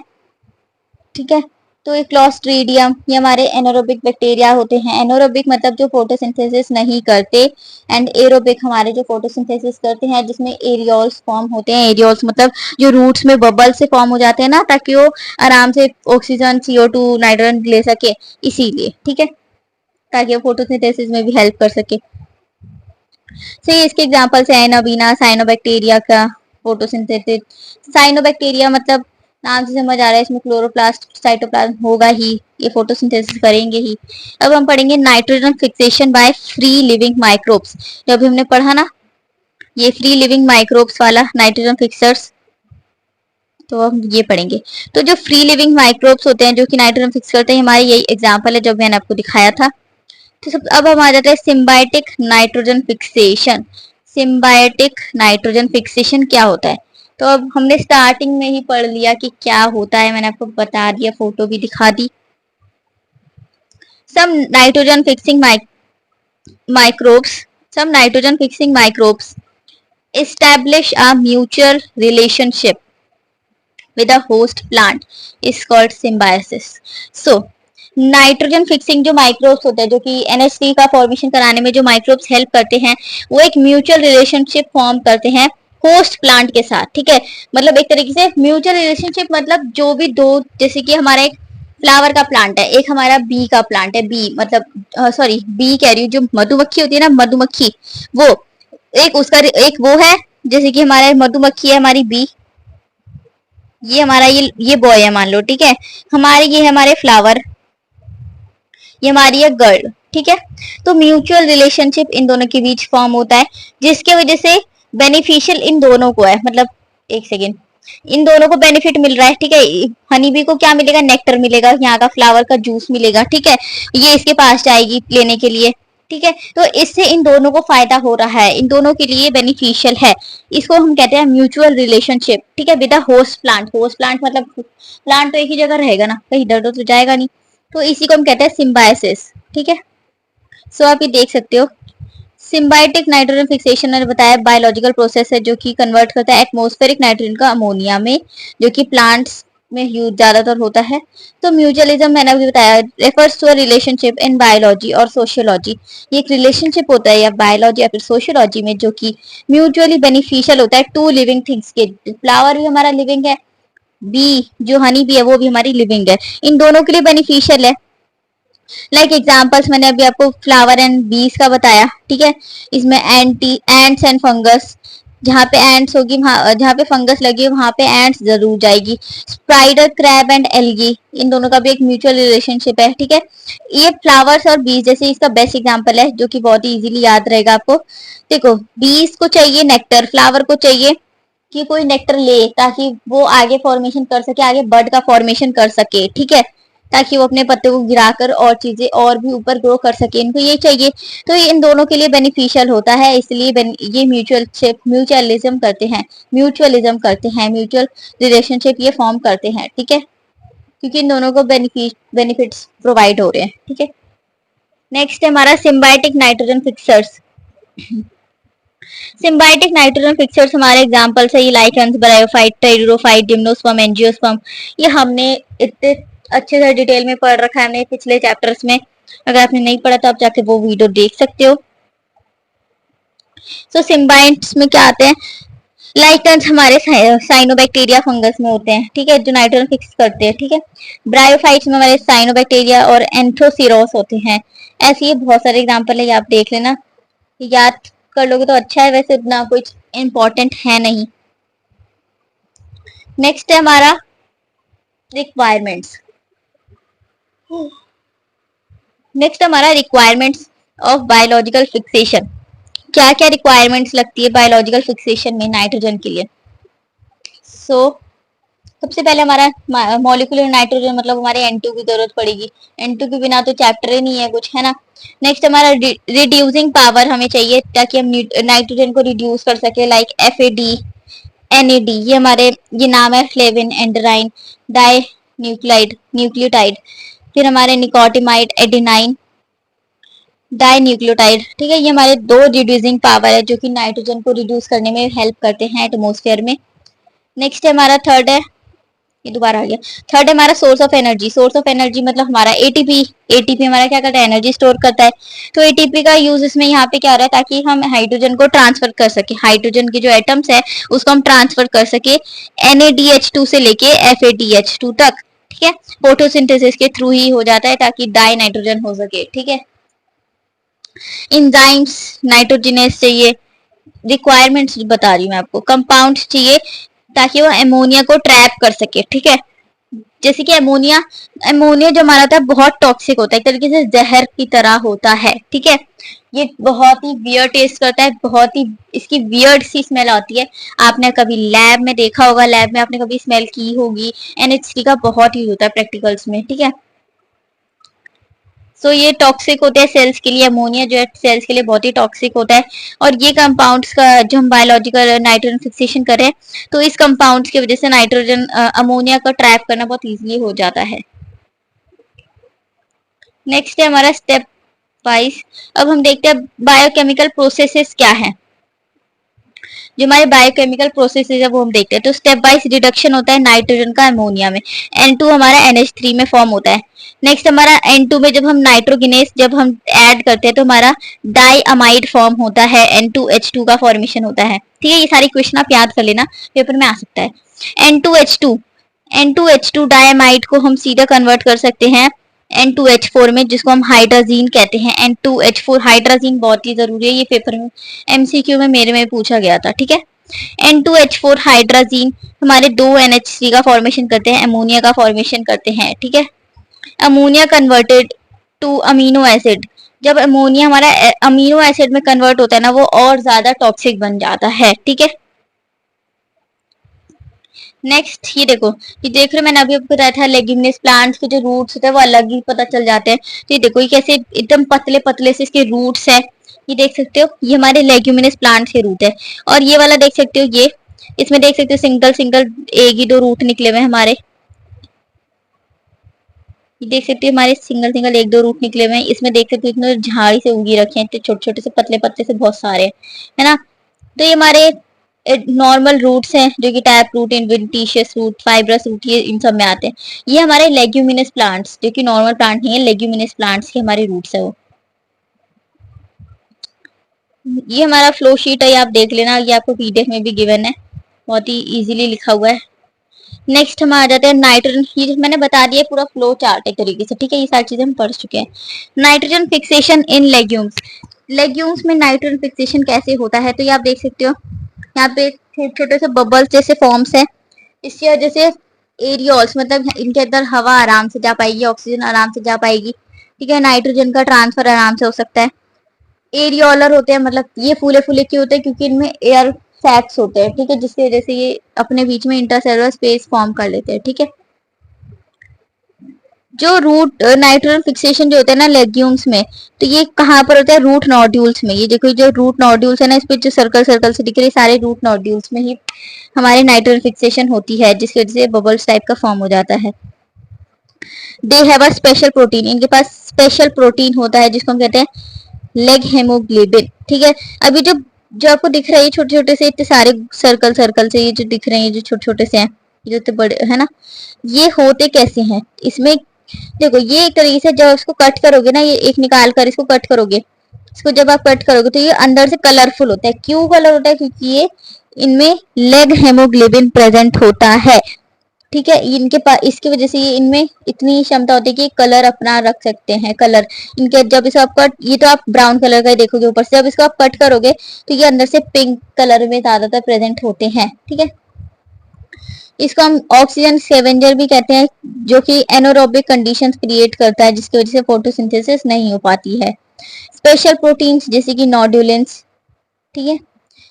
ठीक है। तो एक क्लोस्ट्रीडियम, ये हमारे एनारोबिक बैक्टीरिया होते हैं। एनारोबिक मतलब जो फोटोसिंथेसिस नहीं करते, एंड एरोबिक हमारे जो फोटोसिंथेसिस करते हैं, जिसमें एरियोल्स फॉर्म होते हैं। एरियोल्स मतलब जो रूट्स में बबल से फॉर्म हो जाते हैं ना, ताकि वो आराम से ऑक्सीजन, CO2, नाइट्रोजन ले सके, इसीलिए, ठीक है, ताकि वो फोटोसिंथेसिस में भी हेल्प कर सके। सही, इसके एग्जांपल्स है एनाबीना, साइनोबैक्टीरिया का फोटोसिंथेसिस। साइनोबैक्टीरिया मतलब नाम से समझ आ रहा है, इसमें क्लोरोप्लास्ट साइटोप्लाज्म होगा ही, ये फोटोसिंथेसिस करेंगे ही। अब हम पढ़ेंगे nitrogen fixation by free living microbes. जब हमने पढ़ा ना ये फ्री लिविंग माइक्रोब्स वाला नाइट्रोजन फिक्सर्स, तो हम ये पढ़ेंगे। तो जो फ्री लिविंग माइक्रोब्स होते हैं जो कि नाइट्रोजन फिक्स करते हैं, हमारे यही एग्जाम्पल है जो मैंने आपको दिखाया था। तो सब अब हम आ जाते हैं symbiotic nitrogen fixation. Symbiotic nitrogen fixation क्या होता है? तो अब हमने स्टार्टिंग में ही पढ़ लिया कि क्या होता है, मैंने आपको बता दिया, फोटो भी दिखा दी। Some nitrogen fixing microbes establish a mutual relationship with a host plant is called symbiosis. So nitrogen fixing जो माइक्रोब्स होते हैं, जो कि NH3 का फॉर्मेशन कराने में जो माइक्रोब्स हेल्प करते हैं, वो एक म्यूचुअल रिलेशनशिप फॉर्म करते हैं होस्ट प्लांट के साथ, ठीक है। मतलब एक तरीके से म्यूचुअल रिलेशनशिप मतलब जो भी दो, जैसे कि हमारा एक फ्लावर का प्लांट है, एक हमारा बी का प्लांट है, बी मतलब सॉरी बी कह रही हूँ, जो मधुमक्खी होती है ना, मधुमक्खी, वो एक उसका एक वो है, जैसे कि हमारे मधुमक्खी है हमारी बी, ये हमारा ये बॉय है मान लो, ठीक है। हमारे ये है हमारे फ्लावर, ये हमारी है गर्ल, ठीक है। तो म्यूचुअल रिलेशनशिप इन दोनों के बीच फॉर्म होता है, जिसके वजह से बेनिफिशियल इन दोनों को है, मतलब एक सेकेंड, इन दोनों को बेनिफिट मिल रहा है, ठीक है। हनी बी को क्या मिलेगा, नेक्टर मिलेगा, यहाँ का फ्लावर का जूस मिलेगा, ठीक है। ये इसके पास जाएगी लेने के लिए, ठीक है। तो इससे इन दोनों को फायदा हो रहा है, इन दोनों के लिए बेनिफिशियल है। इसको हम कहते हैं म्यूचुअल रिलेशनशिप, ठीक है। With host plant, host plant मतलब प्लांट तो एक ही जगह रहेगा ना, कहीं इधर उधर तो जाएगा नहीं, तो इसी को हम कहते हैं सिम्बायोसिस, ठीक है। सो आप ये देख सकते हो, सिम्बायोटिक नाइट्रोजन फिक्सेशन मैंने बताया बायोलॉजिकल प्रोसेस है जो कि कन्वर्ट करता है एटमॉस्फेरिक नाइट्रोजन का अमोनिया में, जो कि प्लांट्स में यूज ज्यादातर होता है। तो म्यूचुअलिज्म मैंने अभी बताया refers to a relationship in biology और सोशियोलॉजी, ये एक रिलेशनशिप होता है या बायोलॉजी या फिर सोशियोलॉजी में, जो कि म्यूचुअली बेनिफिशियल होता है टू लिविंग थिंग्स के। फ्लावर भी हमारा लिविंग है, बी जो हनी बी है वो भी हमारी लिविंग है, इन दोनों के लिए बेनिफिशियल है। लाइक एग्जांपल्स मैंने अभी आपको फ्लावर एंड बीज का बताया, ठीक है। इसमें एंट्स एंड फंगस, जहाँ पे एंट्स होगी वहां, जहाँ पे फंगस लगी वहां पे एंट्स जरूर जाएगी। स्पाइडर क्रैब एंड एल्गी, इन दोनों का भी एक म्यूचुअल रिलेशनशिप है, ठीक है। ये फ्लावर्स और बीज जैसे इसका बेस्ट एग्जांपल है, जो कि बहुत ही इजीली याद रहेगा आपको। देखो बीज को चाहिए नेक्टर, फ्लावर को चाहिए कि कोई नेक्टर ले, ताकि वो आगे फॉर्मेशन कर सके, आगे बर्ड का फॉर्मेशन कर सके, ठीक है, ताकि वो अपने पत्ते को गिराकर और चीजें और भी ऊपर ग्रो कर सके, इनको ये चाहिए। तो ये इन दोनों के लिए बेनिफिशियल होता है, इसलिए ये म्यूचुअलिज्म करते हैं, म्यूचुअल रिलेशनशिप ये फॉर्म करते हैं, ठीक है, क्योंकि इन दोनों को बेनिफिट्स प्रोवाइड हो रहे हैं, ठीक है। नेक्स्ट है हमारा symbiotic nitrogen fixers. Symbiotic nitrogen fixers हमारे एग्जांपल्स है, ये lichens, bryophyte, pteridophyte, gymnosperm, angiosperm. ये हमने इतने अच्छे से डिटेल में पढ़ रखा है हमने पिछले चैप्टर्स में, अगर आपने नहीं पढ़ा तो आप जाके वो वीडियो देख सकते हो। सो सिम्बायोट्स में क्या आते हैं, लाइकेंस हमारे साइनोबैक्टीरिया फंगस में होते हैं, ठीक है, जो नाइट्रोजन फिक्स करते हैं, ठीक है। ब्रायोफाइट्स में हमारे साइनोबैक्टीरिया और एंथ्रोसिरोस होते हैं। ऐसे ही बहुत सारे एग्जांपल है, आप देख लेना, याद कर लोगे तो अच्छा है, वैसे उतना कुछ इम्पोर्टेंट है नहीं। नेक्स्ट है हमारा रिक्वायरमेंट्स। नेक्स्ट हमारा रिक्वायरमेंट्स ऑफ बायोलॉजिकल फिक्सेशन, क्या क्या रिक्वायरमेंट्स लगती है बायोलॉजिकल फिक्सेशन में नाइट्रोजन के लिए। सो सबसे पहले हमारा मॉलिक्यूलर नाइट्रोजन मतलब हमारे N2 की जरूरत पड़ेगी, N2 के बिना तो चैप्टर ही नहीं है कुछ, है ना। नेक्स्ट हमारा रिड्यूसिंग पावर हमें चाहिए, ताकि हम नाइट्रोजन को रिड्यूस कर सके, लाइक FAD, NAD, ये हमारे ये नाम है फ्लेविन, एंडराइन, डाई न्यूक्लियोटाइड, फिर हमारे निकोटिमाइड, एडेनाइन, डाई न्यूक्लियोटाइड, ठीक है। ये हमारे दो रिड्यूसिंग पावर है जो कि नाइट्रोजन को रिड्यूस करने में हेल्प करते हैं एटमोस्फेयर में। नेक्स्ट है हमारा थर्ड है, ये दोबारा आ गया, थर्ड है हमारा source of energy. Source of energy मतलब हमारा एटीपी, एटीपी हमारा क्या करता है, एनर्जी स्टोर करता है। तो एटीपी का यूज इसमें यहाँ पे क्या हो रहा है, ताकि हम हाइड्रोजन को ट्रांसफर कर सके, हाइड्रोजन के जो एटम्स है उसको हम ट्रांसफर कर सके NADH2 से लेके FADH2 तक, ठीक है। फोटोसिंथेसिस के थ्रू ही हो जाता है, ताकि डाई नाइट्रोजन हो सके, ठीक है। इंजाइम्स नाइट्रोजिनेस चाहिए, रिक्वायरमेंट्स बता रही हूँ मैं आपको, कंपाउंड्स चाहिए ताकि वो अमोनिया को ट्रैप कर सके, ठीक है। जैसे कि अमोनिया, अमोनिया जो हमारा था बहुत टॉक्सिक होता है, एक तरीके से जहर की तरह होता है, ठीक है। ये बहुत ही वियर्ड टेस्ट करता है, बहुत ही इसकी वियर्ड सी स्मेल आती है। आपने कभी लैब में देखा होगा, लैब में आपने कभी स्मेल की होगी, NH3 का बहुत यूज होता है प्रैक्टिकल्स में, ठीक है। सो ये टॉक्सिक होते हैं सेल्स के लिए, अमोनिया जो है सेल्स के लिए बहुत ही टॉक्सिक होता है। और ये कंपाउंड्स का जो हम बायोलॉजिकल नाइट्रोजन फिक्सेशन करें, तो इस कंपाउंड्स की वजह से नाइट्रोजन अमोनिया का ट्रैप करना बहुत इजीली हो जाता है। नेक्स्ट है हमारा स्टेप वाइज, अब हम देखते हैं बायोकेमिकल प्रोसेसेस क्या है। जो हमारे बायोकेमिकल प्रोसेस है वो हम देखते हैं, तो स्टेप वाइज रिडक्शन होता है नाइट्रोजन का अमोनिया में, N2 हमारा NH3 में फॉर्म होता है। नेक्स्ट हमारा N2 में जब हम नाइट्रोगिनेस जब हम ऐड करते हैं तो हमारा डाई अमाइड फॉर्म होता है, N2H2 का फॉर्मेशन होता है, ठीक है। ये सारी क्वेश्चन आप याद कर लेना, पेपर में आ सकता है। N2H2 N2H2 डायमाइड को हम सीधा कन्वर्ट कर सकते हैं N2H4 में, जिसको हम हाइड्राजीन कहते हैं। N2H4 हाइड्राजीन बहुत ही जरूरी है, ये पेपर में MCQ में मेरे में पूछा गया था, ठीक है। N2H4 हाइड्राजीन हमारे दो NH3 का फॉर्मेशन करते हैं, अमोनिया का फॉर्मेशन करते हैं, ठीक है। Ammonia converted to amino acid, जब अमोनिया हमारा अमीनो एसिड में कन्वर्ट होता है ना, वो और ज्यादा टॉक्सिक बन जाता है, ठीक है। नेक्स्ट ये देखो, ये देख रहे हो मैंने अभी आपको बताया था लेग्यूमिनस प्लांट्स के जो रूट्स होते हैं वो अलग ही पता चल जाते हैं। तो ये देखो, ये कैसे एकदम पतले पतले से इसके रूट्स है, ये देख सकते हो, ये हमारे लेग्यूमिनस प्लांट्स के रूट है। और ये वाला देख सकते हो, ये इसमें देख सकते हो सिंगल सिंगल एक ही दो रूट निकले हुए हमारे, ये देख सकते हो हमारे सिंगल सिंगल एक दो रूट निकले हुए हैं। इसमें देख सकते हो इतने झाड़ी से उगी रखे हैं, छोटे छोटे से पतले पतले से बहुत सारे, है ना। तो ये हमारे नॉर्मल रूट्स हैं, जो कि tap root, adventitious root, fibrous root, ये इन सब में आते हैं। ये हमारे लेग्यूमिनस प्लांट्स, जो कि नॉर्मल प्लांट नहीं है, लेग्यूमिनस प्लांट्स के हमारे रूट्स है वो। ये हमारा फ्लो शीट है, ये आप देख लेना, ये आपको PDF में भी गिवन है, बहुत ही इजीली लिखा हुआ है। नेक्स्ट हम आ जाते हैं नाइट्रोजन, ये मैंने बता दिया पूरा फ्लो चार्ट एक तरीके से, ठीक है, ये सारी चीजें हम पढ़ चुके हैं। नाइट्रोजन फिक्सेशन इन लेग्यूम्स, लेग्यूम्स में नाइट्रोजन फिक्सेशन कैसे होता है, तो ये आप देख सकते हो, यहाँ पे छोटे छोटे से बबल्स जैसे फॉर्म्स है, इसकी वजह से एरियोल्स, मतलब इनके अंदर हवा आराम से जा पाएगी, ऑक्सीजन आराम से जा पाएगी, ठीक है, नाइट्रोजन का ट्रांसफर आराम से हो सकता है। एरियोलर होते हैं, मतलब ये फूले फूले क्यों होते हैं, क्योंकि इनमें एयर सैक्स होते हैं, ठीक है, जिसकी वजह से ये अपने बीच में इंटरसेलुलर स्पेस फॉर्म कर लेते हैं, ठीक है। जो रूट नाइट्रोजन फिक्सेशन जो होता है ना लेग्यूम्स में, तो ये कहाँ पर होता है, रूट नोड्यूल्स में। ये देखो, जो रूट नोड्यूल्स है ना, इस पे जो सर्कल सर्कल से दिख रहे सारे रूट नोड्यूल्स में ही हमारे नाइट्रोजन फिक्सेशन होती है, जिसकी वजह से बबल्स टाइप का फॉर्म हो जाता है। They have a special protein, इनके पास स्पेशल प्रोटीन होता है जिसको हम कहते हैं लेग हेमोग्लोबिन, ठीक है। अभी जो जो आपको दिख रहा है, ये छोटे छोटे से इतने सारे सर्कल सर्कल से ये जो दिख रहे हैं, ये जो छोटे छोटे से हैं, ये जो इतने बड़े है ना, ये होते कैसे हैं, इसमें देखो, ये एक तरीके से जब इसको कट करोगे ना, ये एक निकाल कर इसको कट करोगे, इसको जब आप कट करोगे तो ये अंदर से कलरफुल होता है। क्यों कलर होता है, क्योंकि ये इनमें लेग हेमोग्लोबिन प्रेजेंट होता है, ठीक है। इनके पास इसकी वजह से ये इनमें इतनी क्षमता होती है कि कलर अपना रख सकते हैं, कलर इनके, जब इसको आप कट, ये तो आप ब्राउन कलर का ही देखोगे ऊपर से, जब इसको आप कट करोगे तो ये अंदर से पिंक कलर में ज्यादातर प्रेजेंट होते हैं, ठीक है। इसको हम ऑक्सीजन स्कैवेंजर भी कहते हैं, जो कि एनारोबिक कंडीशंस क्रिएट करता है, जिसकी वजह से फोटोसिंथेसिस नहीं हो पाती है। स्पेशल प्रोटीन्स जैसे कि नोडुलेंस, ठीक है,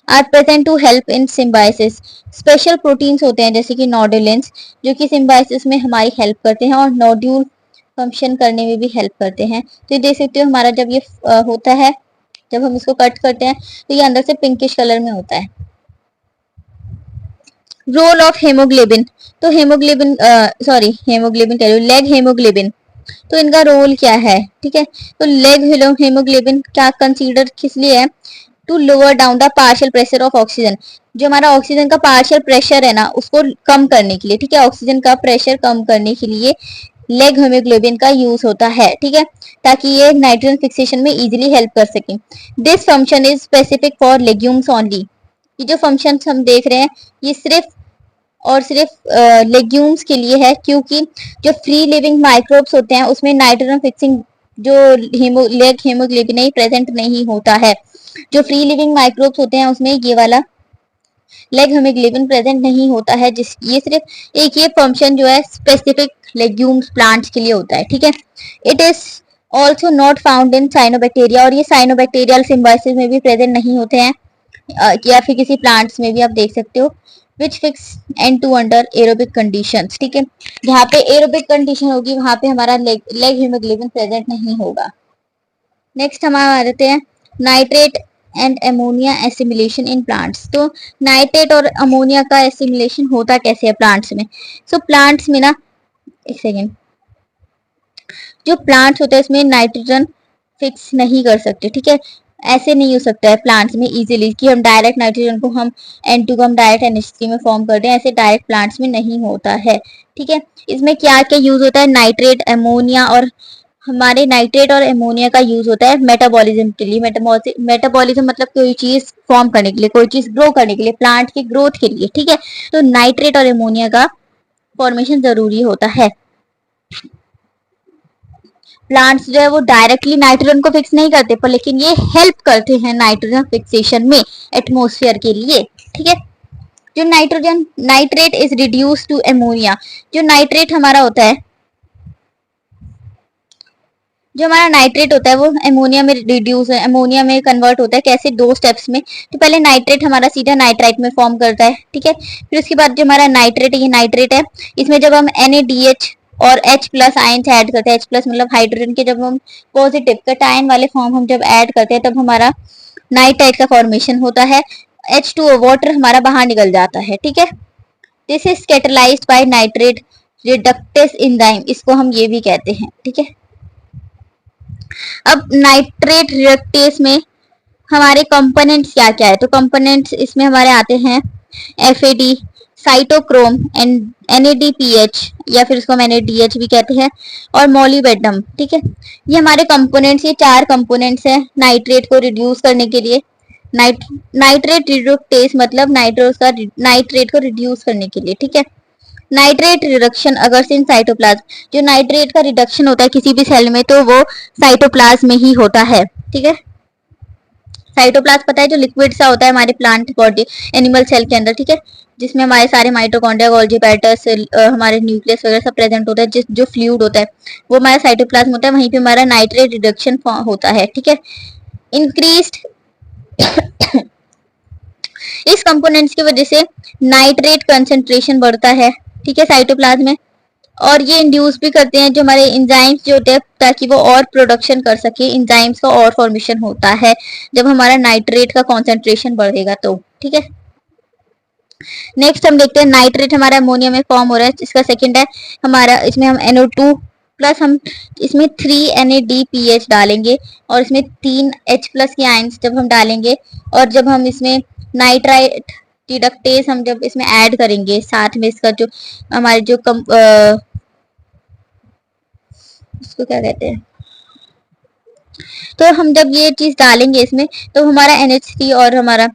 are present to help in symbiosis. Special proteins होते हैं जैसे कि नोडुलेंस, जो कि सिम्बायोसिस में हमारी हेल्प करते हैं और नोड्यूल फंक्शन करने में भी हेल्प करते हैं। तो ये देख सकते हो, हमारा जब ये होता है, जब हम इसको कट करते हैं तो ये अंदर से पिंकिश कलर में होता है। रोल ऑफ हेमोग्लोबिन, तो हेमोग्लोबिन हेमोग्लोबिन कह रही हूँ, लेग हेमोग्लोबिन, तो इनका रोल क्या है, ठीक है। तो लेग हेमोग्लोबिन क्या कंसीडर किस लिए है, to lower down the partial pressure of oxygen, जो हमारा ऑक्सीजन का पार्शियल प्रेशर है ना, उसको कम करने के लिए, ठीक है, ऑक्सीजन का प्रेशर कम करने के लिए लेग हेमोग्लोबिन का यूज होता है, ठीक है, ताकि ये नाइट्रोजन फिक्सेशन में इजीली हेल्प कर सके। This function is specific for legumes only, ये जो फंक्शन हम देख रहे हैं ये सिर्फ और सिर्फ लेग्यूम्स के लिए है, क्योंकि जो फ्री लिविंग माइक्रोब्स होते हैं उसमें नाइट्रोजन फिक्सिंग जो लेग हेमोग्लोबिन है प्रेजेंट नहीं होता है। जो फ्री लिविंग माइक्रोब्स होते हैं उसमें ये वाला लेग हेमोग्लोबिन प्रेजेंट नहीं होता है, जिस ये सिर्फ एक ये फंक्शन जो है स्पेसिफिक लेग्यूम्स प्लांट्स के लिए होता है, ठीक है। It is also not found in cyanobacteria, और ये साइनोबैक्टीरियल सिम्बायोसिस में भी प्रेजेंट नहीं होते हैं, या फिर किसी प्लांट्स में भी आप देख सकते हो। Which fix N2 under aerobic conditions, ठीक है, जहाँ पे एरोबिक कंडीशन होगी वहां पे हमारा लेग हीमोग्लोबिन प्रेजेंट नहीं होगा। नेक्स्ट हम आ जाते हैं nitrate and ammonia assimilation in plants. तो नाइट्रेट और अमोनिया का एसिमिलेशन होता कैसे है प्लांट्स में। सो प्लांट्स में ना, एक सेकेंड, जो प्लांट्स होते हैं इसमें नाइट्रोजन फिक्स नहीं कर सकते, ठीक है, ऐसे नहीं हो सकता है प्लांट्स में इजीली कि हम डायरेक्ट नाइट्रोजन को हम N2 को हम डायरेक्ट NH3 में फॉर्म कर दें, ऐसे डायरेक्ट प्लांट्स में नहीं होता है, ठीक है। इसमें क्या क्या यूज होता है, नाइट्रेट, अमोनिया, और हमारे नाइट्रेट और अमोनिया का यूज होता है मेटाबॉलिज्म के लिए। मेटाबॉलिज्म मतलब कोई चीज फॉर्म करने के लिए, कोई चीज ग्रो करने के लिए, प्लांट की ग्रोथ के लिए, ठीक है। तो नाइट्रेट और अमोनिया का फॉर्मेशन जरूरी होता है। प्लांट्स जो है वो डायरेक्टली नाइट्रोजन को फिक्स नहीं करते, पर लेकिन ये हेल्प करते हैं नाइट्रोजन फिक्सेशन में एटमॉस्फेयर के लिए। ठीक है, जो nitrogen nitrate is reduce to ammonia, जो नाइट्रेट हमारा होता है, जो हमारा नाइट्रेट होता है वो एमोनिया में रिड्यूस एमोनिया में कन्वर्ट होता है। कैसे? 2 स्टेप्स में। तो पहले नाइट्रेट हमारा सीधा नाइट्राइट में फॉर्म करता है। ठीक है, फिर उसके बाद जो हमारा नाइट्रेट है, ये नाइट्रेट है, इसमें जब हम NaDH और H प्लस आयन्स ऐड करते हैं, H प्लस मतलब हाइड्रोजन के जब हम पॉजिटिव कटायन वाले फॉर्म हम जब ऐड करते हैं तब हमारा नाइट्राइट का फॉर्मेशन होता है। H2O वाटर हमारा बाहर निकल जाता है। ठीक है, this is catalysed by nitrate reductase enzyme, इसको हम ये भी कहते हैं। ठीक है, अब नाइट्रेट रिडक्टेस में हमारे कंपोनेंट्स क्या क्या है? तो कंपोनेंट्स इसमें हमारे आते हैं FAD, साइटोक्रोम, NADPH या फिर इसको हम NADH भी कहते हैं, और मोलिबेडनम। ठीक है, ये हमारे कंपोनेंट्स, ये 4 कंपोनेंट्स हैं नाइट्रेट को रिड्यूस करने के लिए। नाइट्रेट रिडक्टेस मतलब नाइट्रेट को रिड्यूस करने के लिए। ठीक है, नाइट्रेट रिडक्शन अगर इन साइटोप्लाज्म, जो नाइट्रेट का रिडक्शन होता है किसी भी सेल में तो वो साइटोप्लाज्म में ही होता है। ठीक है, साइटोप्लाज्म पता है जो लिक्विड सा होता है हमारे प्लांट बॉडी एनिमल सेल के अंदर। ठीक है, जिसमें हमारे सारे माइटोकॉन्ड्रिया, गोल्गी पैटर्स, हमारे न्यूक्लियस वगैरह सब प्रेजेंट होता है। जिस जो फ्लूइड होता है वो हमारा साइटोप्लाज्म होता है, वहीं पे हमारा नाइट्रेट रिडक्शन होता है। ठीक है, इंक्रीज्ड इस कंपोनेंट्स की वजह से नाइट्रेट कंसेंट्रेशन बढ़ता है। ठीक है, साइटोप्लाज्म में, और ये इंड्यूस भी करते हैं जो हमारे एंजाइम्स जो होते हैं ताकि वो और प्रोडक्शन कर सके, एंजाइम्स का और फॉर्मेशन होता है जब हमारा नाइट्रेट का कॉन्सेंट्रेशन बढ़ेगा तो। ठीक है, नेक्स्ट हम देखते हैं नाइट्रेट हमारा अमोनिया में फॉर्म हो रहा है। इसका सेकंड है हमारा, इसमें हम NO2 प्लस हम इसमें 3 NADPH डालेंगे और इसमें 3 H प्लस के आयंस जब हम डालेंगे, और जब हम इसमें नाइट्राइट रिडक्टेस हम जब इसमें ऐड करेंगे साथ में, इसका जो हमारे जो उसको क्या कहते हैं, तो हम जब ये चीज डालेंगे इसमें तो हमारा NH3 और हमारा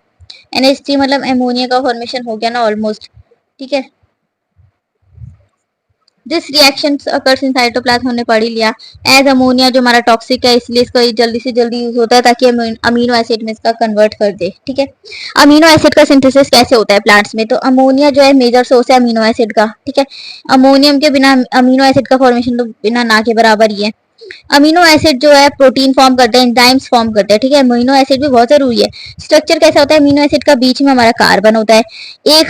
NH3 मतलब एमोनिया का फॉर्मेशन हो गया ना ऑलमोस्ट। ठीक है, this reaction occurs in cytoplasm हमने पढ़ ही लिया। एज अमोनिया जो हमारा टॉक्सिक है इसलिए इसका जल्दी से जल्दी यूज होता है ताकि अमीनो एसिड में इसका कन्वर्ट कर दे। ठीक है, अमीनो एसिड का सिंथेसिस कैसे होता है प्लांट्स में? तो अमोनिया जो है मेजर सोर्स है अमीनो एसिड का। ठीक है, अमोनियम के बिना अमीनो एसिड का फॉर्मेशन तो बिना ना के बराबर ही है। अमीनो एसिड जो है प्रोटीन फॉर्म करते हैं, एंजाइम्स फॉर्म करते हैं। ठीक है, अमीनो एसिड भी बहुत जरूरी है। स्ट्रक्चर कैसा होता है अमीनो एसिड का? बीच में हमारा कार्बन होता है, एक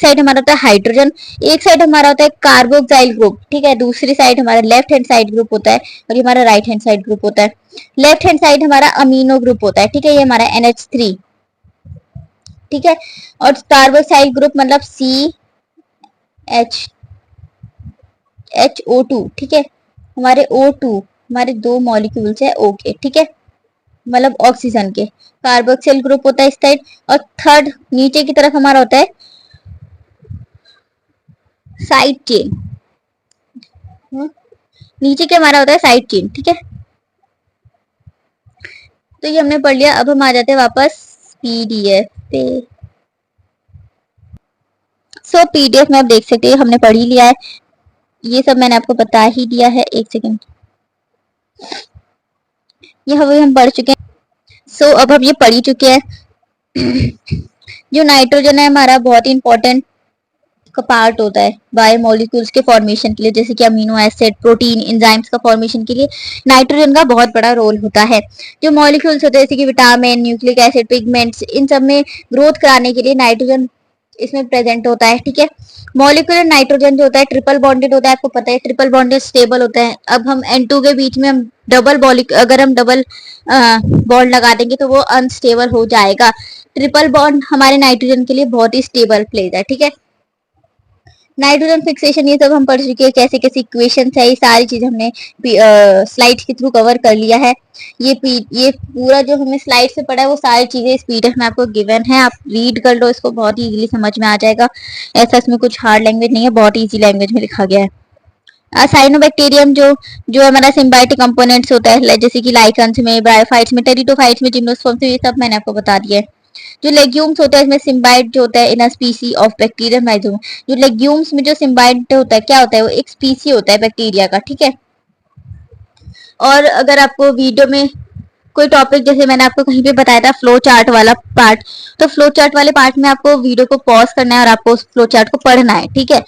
साइड हमारा होता है हाइड्रोजन, एक साइड हमारा होता है कार्बोक्साइल ग्रुप। ठीक है, दूसरी साइड हमारा लेफ्ट हैंड साइड ग्रुप होता है और ये हमारा राइट हैंड साइड ग्रुप होता है। लेफ्ट हैंड साइड हमारा अमीनो ग्रुप होता है। ठीक है, ये हमारा NH3। ठीक है, और कार्बोक्साइल ग्रुप मतलब CHO2। ठीक है, हमारे O2 हमारे 2 मॉलिक्यूल्स है O के। ठीक है, मतलब ऑक्सीजन के। कार्बोक्सिल ग्रुप होता है इस साइड, और थर्ड नीचे की तरफ हमारा होता है साइड चेन। नीचे के हमारा होता है साइड चेन। ठीक है, तो ये हमने पढ़ लिया। अब हम आ जाते हैं वापस PDF पे। सो PDF में आप देख सकते हैं हमने पढ़ ही लिया है, ये सब मैंने आपको बता ही दिया है। एक सेकेंड, ये हम पढ़ चुके हैं। सो अब हम ये पढ़ ही चुके हैं। जो नाइट्रोजन है हमारा बहुत ही इंपॉर्टेंट का पार्ट होता है बायोमोलिक्यूल्स के फॉर्मेशन के लिए, जैसे कि अमीनो एसिड, प्रोटीन, एंजाइम्स का फॉर्मेशन के लिए नाइट्रोजन का बहुत बड़ा रोल होता है। जो मॉलिक्यूल्स होते हैं जैसे कि विटामिन, न्यूक्लिक एसिड, पिगमेंट्स, इन सब में ग्रोथ कराने के लिए नाइट्रोजन इसमें प्रेजेंट होता है। ठीक है, मॉलिक्यूलर नाइट्रोजन जो होता है ट्रिपल बॉन्डेड होता है, आपको पता है ट्रिपल बॉन्डेड स्टेबल होता है। अब हम N2 के बीच में हम अगर हम डबल बॉन्ड लगा देंगे तो वो अनस्टेबल हो जाएगा। ट्रिपल बॉन्ड हमारे नाइट्रोजन के लिए बहुत ही स्टेबल प्लेस है। ठीक है, नाइट्रोजन फिक्सेशन ये सब हम पढ़ चुके हैं, कैसे कैसे इक्वेशन है, ये सारी चीज हमने स्लाइड के थ्रू कवर कर लिया है। ये पूरा जो हमें स्लाइड से पढ़ा है वो सारी चीजें इस PDF में आपको गिवन है, आप रीड कर लो, इसको बहुत ही इजीली समझ में आ जाएगा। ऐसा इसमें कुछ हार्ड लैंग्वेज नहीं है, बहुत इजी लैंग्वेज में लिखा गया है। साइनोबैक्टीरियम जो हमारा सिम्बायोटिक कंपोनेंट्स होता है, जैसे कि लाइकन्स में, ब्रायोफाइट्स में, टेरिडोफाइट्स में, जिम्नोस्पर्म्स में, ये सब मैंने आपको बता दिया है। जो लेग्यूम्स होता है इसमें सिम्बाइट जो होता है इन अ स्पीसी ऑफ बैक्टीरिया मैक्सिमम। जो लेग्यूम्स में जो सिम्बाइट होता है क्या होता है, वो एक स्पीसी होता है बैक्टीरिया का, ठीक है। और अगर आपको वीडियो में कोई टॉपिक जैसे मैंने आपको कहीं पे बताया था फ्लो चार्ट वाला पार्ट, तो फ्लो चार्ट वाले पार्ट में आपको वीडियो को पॉज करना है और आपको उस फ्लो चार्ट को पढ़ना है, ठीक है।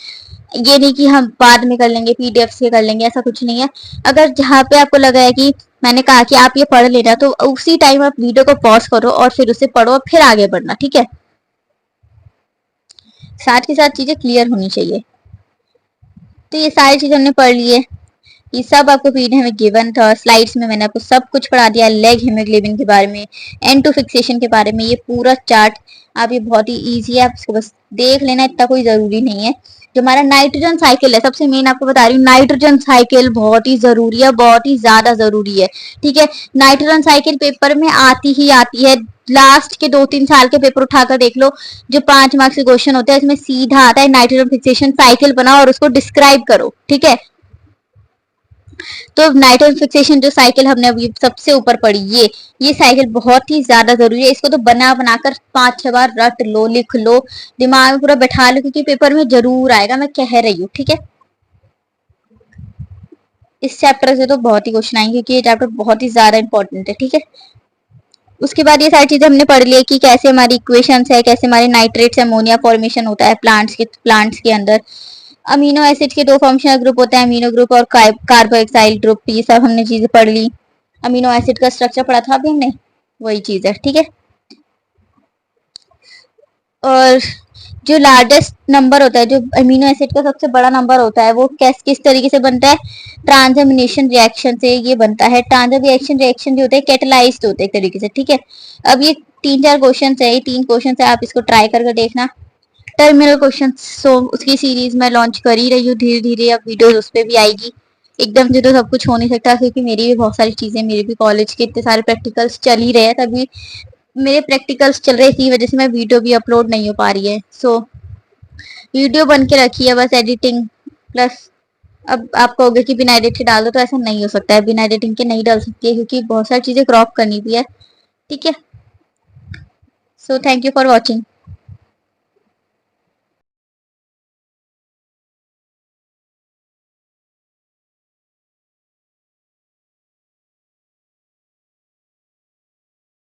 ये नहीं कि हम बाद में कर लेंगे, पीडीएफ से कर लेंगे, ऐसा कुछ नहीं है। अगर जहाँ पे आपको लगा है कि मैंने कहा कि आप ये पढ़ लेना, तो उसी टाइम आप वीडियो को पॉज करो और फिर उसे पढ़ो और फिर आगे बढ़ना, ठीक है। साथ के साथ चीजें क्लियर होनी चाहिए। तो ये सारी चीजें हमने पढ़ ली है, ये सब आपको पीडीएफ में गिवन था। स्लाइड्स में मैंने आपको सब कुछ पढ़ा दिया, लेग हेमोग्लोबिन के बारे में, एन टू फिक्सेशन के बारे में, ये पूरा चार्ट आप, ये बहुत ही इजी है, आप इसको बस देख लेना, इतना कोई जरूरी नहीं है। जो हमारा नाइट्रोजन साइकिल है, सबसे मेन आपको बता रही हूँ, नाइट्रोजन साइकिल बहुत ही जरूरी है, बहुत ही ज्यादा जरूरी है, ठीक है। नाइट्रोजन साइकिल पेपर में आती ही आती है, लास्ट के 2-3 साल के पेपर उठाकर देख लो, जो 5 मार्क्स के क्वेश्चन होते हैं इसमें सीधा आता है नाइट्रोजन फिक्सेशन साइकिल बनाओ और उसको डिस्क्राइब करो, ठीक है। तो नाइट्रोजन फिक्सेशन जो साइकिल हमने अभी सबसे ऊपर पढ़ी, ये साइकिल बहुत ही ज्यादा जरूरी है। इसको तो बना बनाकर 5-6 बार रट लो, लिख लो, दिमाग में पूरा बैठा लो, क्योंकि पेपर में जरूर आएगा, मैं कह रही हूँ, ठीक है। इस चैप्टर से तो बहुत ही क्वेश्चन आएंगे, क्योंकि ये चैप्टर बहुत ही ज्यादा इंपॉर्टेंट है, ठीक है। उसके बाद ये सारी चीजें हमने पढ़ ली है कि कैसे हमारी इक्वेशंस है, कैसे हमारे नाइट्रेट्स अमोनिया फॉर्मेशन होता है प्लांट्स के अंदर। अमीनो एसिड के 2 फंक्शनल ग्रुप होते हैं, अमीनो ग्रुप और कार्बोक्साइल ग्रुप, ये सब हमने चीजें पढ़ ली। अमीनो एसिड का स्ट्रक्चर पढ़ा था अभी हमने, वही चीज है, ठीक है। और जो लार्जेस्ट नंबर होता है, जो अमीनो एसिड का सबसे बड़ा नंबर होता है, वो किस तरीके से बनता है, ट्रांसएमिनेशन रिएक्शन से ये बनता है। ट्रांसएमिनेशन रिएक्शन जो होते हैं कैटेलाइज्ड होते हैं एक तरीके से, ठीक है। अब ये 3-4 क्वेश्चन है, ये 3 क्वेश्चन है, आप इसको ट्राई करके देखना। टर्मिनल क्वेश्चन, सो उसकी सीरीज मैं लॉन्च कर ही रही हूँ धीरे धीरे, अब वीडियोस उस पर भी आएगी। एकदम से तो सब कुछ हो नहीं सकता, क्योंकि मेरी भी बहुत सारी चीजें, मेरे भी कॉलेज के इतने सारे प्रैक्टिकल्स चल ही रहे हैं, तभी मेरे प्रैक्टिकल्स चल रहे, इसी वजह से मैं वीडियो भी अपलोड नहीं हो पा रही है। सो वीडियो बन के रखी है, बस एडिटिंग प्लस। अब आप कहोगे कि बिना एडिट के डाल दो, तो ऐसा नहीं हो सकता है, बिना एडिटिंग के नहीं डाल सकती है, क्योंकि बहुत सारी चीजें क्रॉप करनी भी है, ठीक है। So thank you for watching.